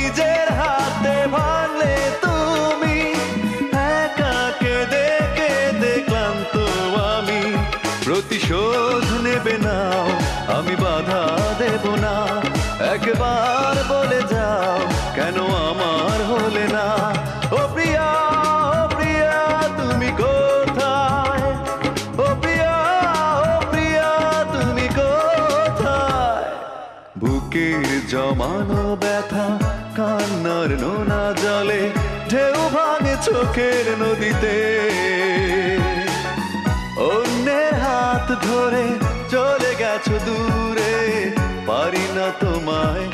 নিজের হাতে ভাঙলে তুমি, একা কেঁদে কেঁদে ক্লান্ত আমি। প্রতিশোধ নেবে নাও, আমি বাধা দেব না, একবার বলে যাও কেন আমার হলে না। ও প্রিয়া, ও প্রিয়া তুমি কোথায়, ও প্রিয়া, ও প্রিয়া তুমি কোথায়। বুকের জমানো ব্যথা কান্নার নোনা জলে, ঢেউ ভাঙে চোখের নদীতে। অন্যের হাত ধরে চলে গেছো দূরে, পারি না তোমায়